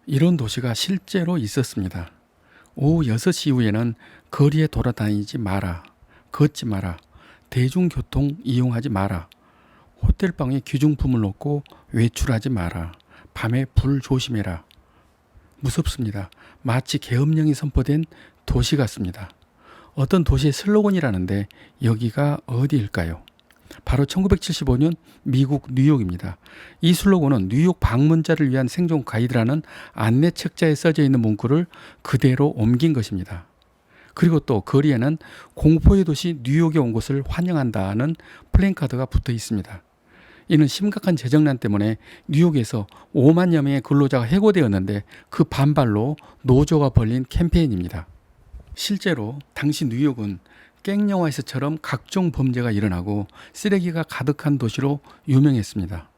이런 도시가 실제로 있었습니다. 오후 6시 이후에는 거리에 돌아다니지 마라, 걷지 마라, 대중교통 이용하지 마라, 호텔방에 귀중품을 놓고 외출하지 마라, 밤에 불 조심해라. 무섭습니다. 마치 계엄령이 선포된 도시 같습니다. 어떤 도시의 슬로건이라는데 여기가 어디일까요? 바로 1975년 미국 뉴욕입니다. 이 슬로건은 뉴욕 방문자를 위한 생존 가이드라는 안내 책자에 써져 있는 문구를 그대로 옮긴 것입니다. 그리고 또 거리에는 공포의 도시 뉴욕에 온 것을 환영한다는 플랜카드가 붙어 있습니다. 이는 심각한 재정난 때문에 뉴욕에서 5만여 명의 근로자가 해고되었는데 그 반발로 노조가 벌린 캠페인입니다. 실제로 당시 뉴욕은 깽영화에서처럼 각종 범죄가 일어나고 쓰레기가 가득한 도시로 유명했습니다.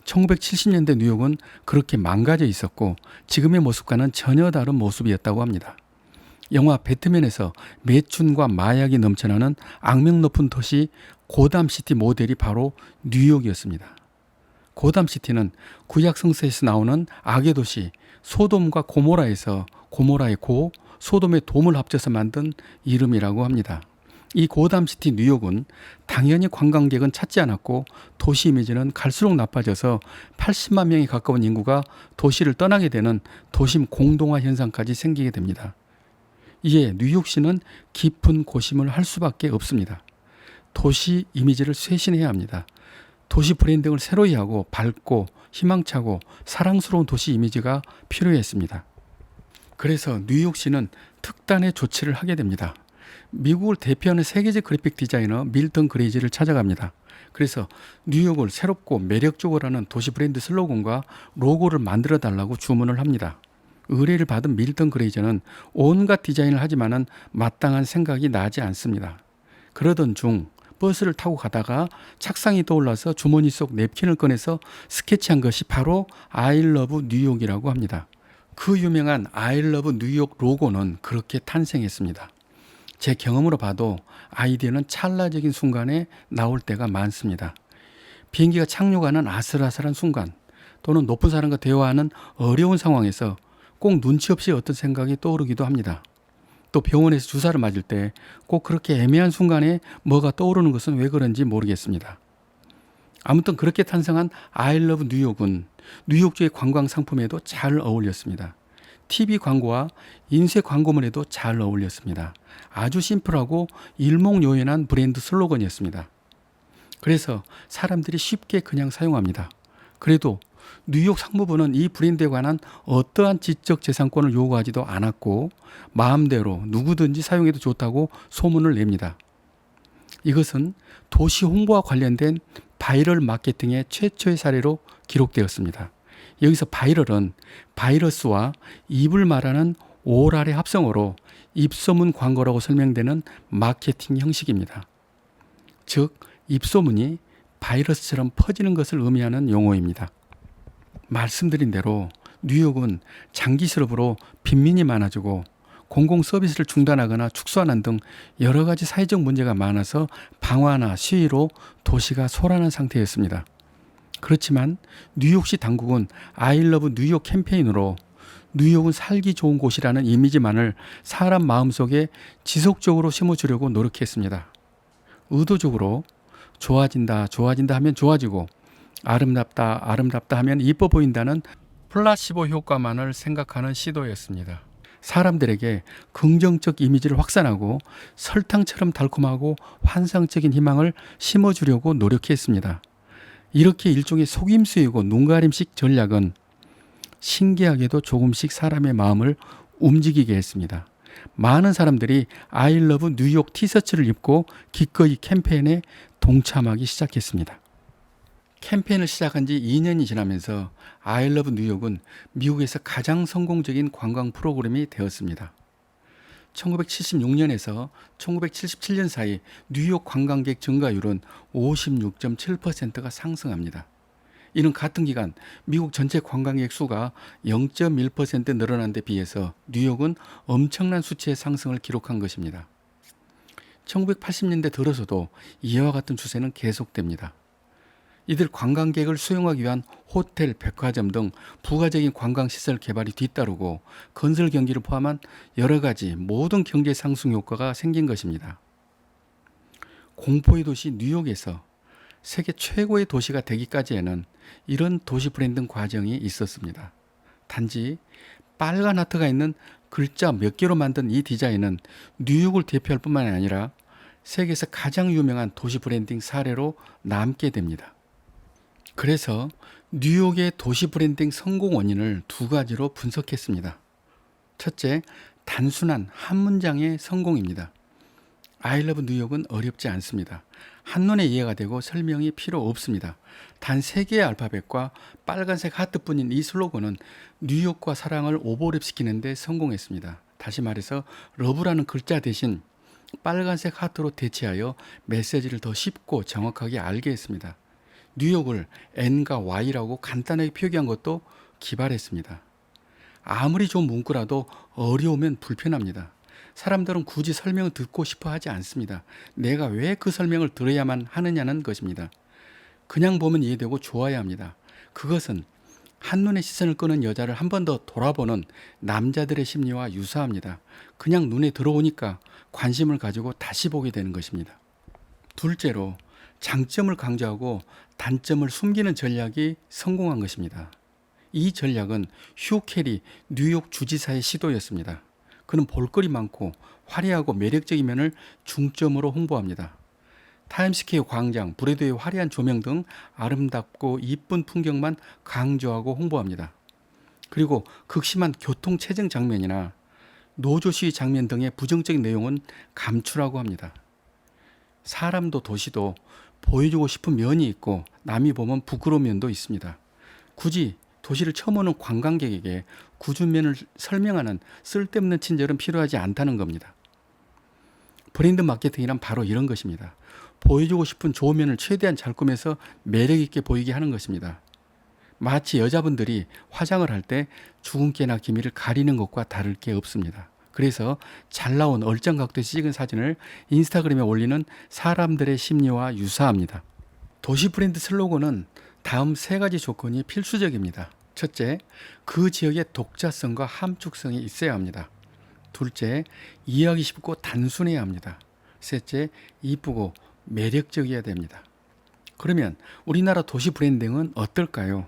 1970년대 뉴욕은 그렇게 망가져 있었고 지금의 모습과는 전혀 다른 모습이었다고 합니다. 영화 배트맨에서 매춘과 마약이 넘쳐나는 악명 높은 도시 고담시티 모델이 바로 뉴욕이었습니다. 고담시티는 구약 성서에서 나오는 악의 도시 소돔과 고모라에서 고모라의 고, 소돔의 돔을 합쳐서 만든 이름이라고 합니다. 이 고담시티 뉴욕은 당연히 관광객은 찾지 않았고 도시 이미지는 갈수록 나빠져서 80만 명에 가까운 인구가 도시를 떠나게 되는 도심 공동화 현상까지 생기게 됩니다. 이에 뉴욕시는 깊은 고심을 할 수밖에 없습니다. 도시 이미지를 쇄신해야 합니다. 도시 브랜딩을 새로이 하고 밝고 희망차고 사랑스러운 도시 이미지가 필요했습니다. 그래서 뉴욕시는 특단의 조치를 하게 됩니다. 미국을 대표하는 세계적 그래픽 디자이너 밀턴 그레이지를 찾아갑니다. 그래서 뉴욕을 새롭고 매력적으로 하는 도시 브랜드 슬로건과 로고를 만들어 달라고 주문을 합니다. 의뢰를 받은 밀턴 그레이저는 온갖 디자인을 하지만은 마땅한 생각이 나지 않습니다. 그러던 중 버스를 타고 가다가 착상이 떠올라서 주머니 속 냅킨을 꺼내서 스케치한 것이 바로 I love 뉴욕이라고 합니다. 그 유명한 I love 뉴욕 로고는 그렇게 탄생했습니다. 제 경험으로 봐도 아이디어는 찰나적인 순간에 나올 때가 많습니다. 비행기가 착륙하는 아슬아슬한 순간 또는 높은 사람과 대화하는 어려운 상황에서 꼭 눈치 없이 어떤 생각이 떠오르기도 합니다. 또 병원에서 주사를 맞을 때 꼭 그렇게 애매한 순간에 뭐가 떠오르는 것은 왜 그런지 모르겠습니다. 아무튼 그렇게 탄생한 I love 뉴욕은 뉴욕주의 관광 상품에도 잘 어울렸습니다. TV 광고와 인쇄 광고물에도 잘 어울렸습니다. 아주 심플하고 일목요연한 브랜드 슬로건이었습니다. 그래서 사람들이 쉽게 그냥 사용합니다. 그래도 뉴욕 상무부는 이 브랜드에 관한 어떠한 지적재산권을 요구하지도 않았고 마음대로 누구든지 사용해도 좋다고 소문을 냅니다. 이것은 도시 홍보와 관련된 바이럴 마케팅의 최초의 사례로 기록되었습니다. 여기서 바이럴은 바이러스와 입을 말하는 오랄의 합성어로 입소문 광고라고 설명되는 마케팅 형식입니다. 즉 입소문이 바이러스처럼 퍼지는 것을 의미하는 용어입니다. 말씀드린 대로 뉴욕은 장기 실업으로 빈민이 많아지고 공공 서비스를 중단하거나 축소하는 등 여러 가지 사회적 문제가 많아서 방화나 시위로 도시가 소란한 상태였습니다. 그렇지만 뉴욕시 당국은 I love 뉴욕 캠페인으로 뉴욕은 살기 좋은 곳이라는 이미지만을 사람 마음속에 지속적으로 심어주려고 노력했습니다. 의도적으로 좋아진다 하면 좋아지고 아름답다 하면 이뻐 보인다는 플라시보 효과만을 생각하는 시도였습니다. 사람들에게 긍정적 이미지를 확산하고 설탕처럼 달콤하고 환상적인 희망을 심어주려고 노력했습니다. 이렇게 일종의 속임수이고 눈가림식 전략은 신기하게도 조금씩 사람의 마음을 움직이게 했습니다. 많은 사람들이 I love 뉴욕 티셔츠를 입고 기꺼이 캠페인에 동참하기 시작했습니다. 캠페인을 시작한 지 2년이 지나면서 I love 뉴욕은 미국에서 가장 성공적인 관광 프로그램이 되었습니다. 1976년에서 1977년 사이 뉴욕 관광객 증가율은 56.7%가 상승합니다. 이는 같은 기간 미국 전체 관광객 수가 0.1% 늘어난 데 비해서 뉴욕은 엄청난 수치의 상승을 기록한 것입니다. 1980년대 들어서도 이와 같은 추세는 계속됩니다. 이들 관광객을 수용하기 위한 호텔, 백화점 등 부가적인 관광시설 개발이 뒤따르고 건설 경기를 포함한 여러 가지 모든 경제 상승 효과가 생긴 것입니다. 공포의 도시 뉴욕에서 세계 최고의 도시가 되기까지에는 이런 도시 브랜딩 과정이 있었습니다. 단지 빨간 하트가 있는 글자 몇 개로 만든 이 디자인은 뉴욕을 대표할 뿐만 아니라 세계에서 가장 유명한 도시 브랜딩 사례로 남게 됩니다. 그래서 뉴욕의 도시 브랜딩 성공 원인을 두 가지로 분석했습니다. 첫째, 단순한 한 문장의 성공입니다. I love 뉴욕은 어렵지 않습니다. 한눈에 이해가 되고 설명이 필요 없습니다. 단 3개의 알파벳과 빨간색 하트뿐인 이 슬로건은 뉴욕과 사랑을 오버랩시키는 데 성공했습니다. 다시 말해서 러브라는 글자 대신 빨간색 하트로 대체하여 메시지를 더 쉽고 정확하게 알게 했습니다. 뉴욕을 N과 Y라고 간단하게 표기한 것도 기발했습니다. 아무리 좋은 문구라도 어려우면 불편합니다. 사람들은 굳이 설명을 듣고 싶어 하지 않습니다. 내가 왜 그 설명을 들어야만 하느냐는 것입니다. 그냥 보면 이해되고 좋아야 합니다. 그것은 한눈에 시선을 끄는 여자를 한 번 더 돌아보는 남자들의 심리와 유사합니다. 그냥 눈에 들어오니까 관심을 가지고 다시 보게 되는 것입니다. 둘째로, 장점을 강조하고 단점을 숨기는 전략이 성공한 것입니다. 이 전략은 휴 캐리 뉴욕 주지사의 시도였습니다. 그는 볼거리 많고 화려하고 매력적인 면을 중점으로 홍보합니다. 타임스퀘어 광장, 브로드웨이 화려한 조명 등 아름답고 이쁜 풍경만 강조하고 홍보합니다. 그리고 극심한 교통체증 장면이나 노조 시위 장면 등의 부정적인 내용은 감추라고 합니다. 사람도 도시도 보여주고 싶은 면이 있고 남이 보면 부끄러운 면도 있습니다. 굳이 도시를 처음 오는 관광객에게 구준면을 설명하는 쓸데없는 친절은 필요하지 않다는 겁니다. 브랜드 마케팅이란 바로 이런 것입니다. 보여주고 싶은 좋은 면을 최대한 잘 꾸며서 매력 있게 보이게 하는 것입니다. 마치 여자분들이 화장을 할 때 주근깨나 기미를 가리는 것과 다를 게 없습니다. 그래서 잘 나온 얼짱 각도에서 찍은 사진을 인스타그램에 올리는 사람들의 심리와 유사합니다. 도시 브랜드 슬로건은 다음 3가지 조건이 필수적입니다. 첫째, 그 지역의 독자성과 함축성이 있어야 합니다. 둘째, 이해하기 쉽고 단순해야 합니다. 셋째, 이쁘고 매력적이어야 됩니다. 그러면 우리나라 도시 브랜딩은 어떨까요?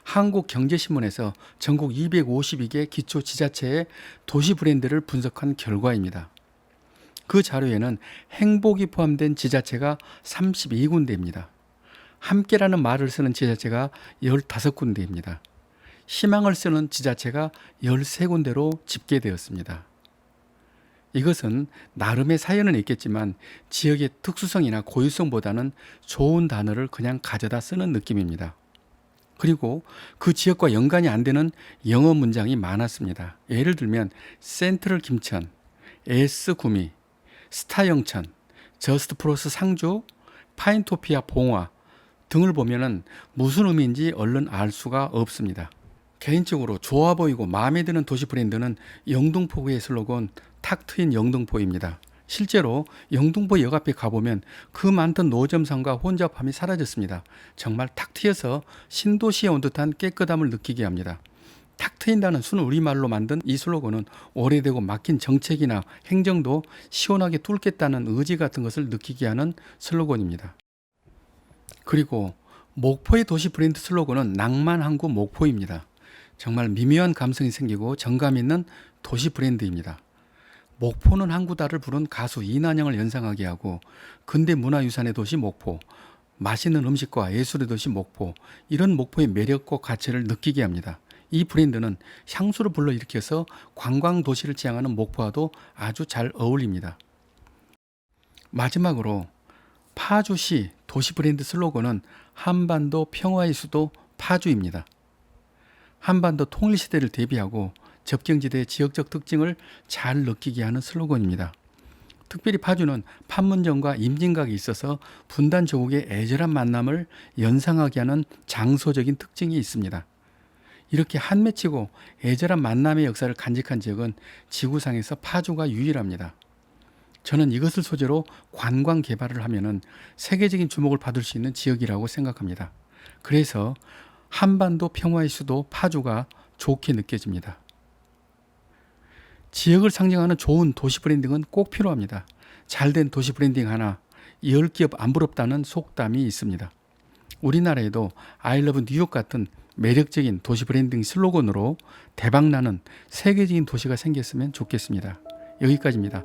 한국경제신문에서 전국 252개 기초 지자체의 도시 브랜드를 분석한 결과입니다. 그 자료에는 행복이 포함된 지자체가 32군데입니다. 함께라는 말을 쓰는 지자체가 15군데입니다. 희망을 쓰는 지자체가 13군데로 집계되었습니다. 이것은 나름의 사연은 있겠지만 지역의 특수성이나 고유성보다는 좋은 단어를 그냥 가져다 쓰는 느낌입니다. 그리고 그 지역과 연관이 안 되는 영어 문장이 많았습니다. 예를 들면 센트럴 김천, 에스 구미, 스타 영천, 저스트 프로스 상주, 파인토피아 봉화 등을 보면은 무슨 의미인지 얼른 알 수가 없습니다. 개인적으로 좋아 보이고 마음에 드는 도시 브랜드는 영등포구의 슬로건 탁 트인 영등포입니다. 실제로 영등포 역 앞에 가보면 그 많던 노점상과 혼잡함이 사라졌습니다. 정말 탁 트여서 신도시에 온 듯한 깨끗함을 느끼게 합니다. 탁 트인다는 순 우리말로 만든 이 슬로건은 오래되고 막힌 정책이나 행정도 시원하게 뚫겠다는 의지 같은 것을 느끼게 하는 슬로건입니다. 그리고 목포의 도시 브랜드 슬로건은 낭만 항구 목포입니다. 정말 미묘한 감성이 생기고 정감 있는 도시 브랜드입니다. 목포는 항구다를 부른 가수 이난영을 연상하게 하고 근대 문화유산의 도시 목포, 맛있는 음식과 예술의 도시 목포, 이런 목포의 매력과 가치를 느끼게 합니다. 이 브랜드는 향수를 불러일으켜서 관광도시를 지향하는 목포와도 아주 잘 어울립니다. 마지막으로 파주시 도시 브랜드 슬로건은 한반도 평화의 수도 파주입니다. 한반도 통일시대를 대비하고 접경지대의 지역적 특징을 잘 느끼게 하는 슬로건입니다. 특별히 파주는 판문점과 임진각이 있어서 분단 조국의 애절한 만남을 연상하게 하는 장소적인 특징이 있습니다. 이렇게 한 맺히고 애절한 만남의 역사를 간직한 지역은 지구상에서 파주가 유일합니다. 저는 이것을 소재로 관광 개발을 하면은 세계적인 주목을 받을 수 있는 지역이라고 생각합니다. 그래서 한반도 평화의 수도 파주가 좋게 느껴집니다. 지역을 상징하는 좋은 도시 브랜딩은 꼭 필요합니다. 잘된 도시 브랜딩 하나, 10기업 안 부럽다는 속담이 있습니다. 우리나라에도 I love 뉴욕 같은 매력적인 도시 브랜딩 슬로건으로 대박나는 세계적인 도시가 생겼으면 좋겠습니다. 여기까지입니다.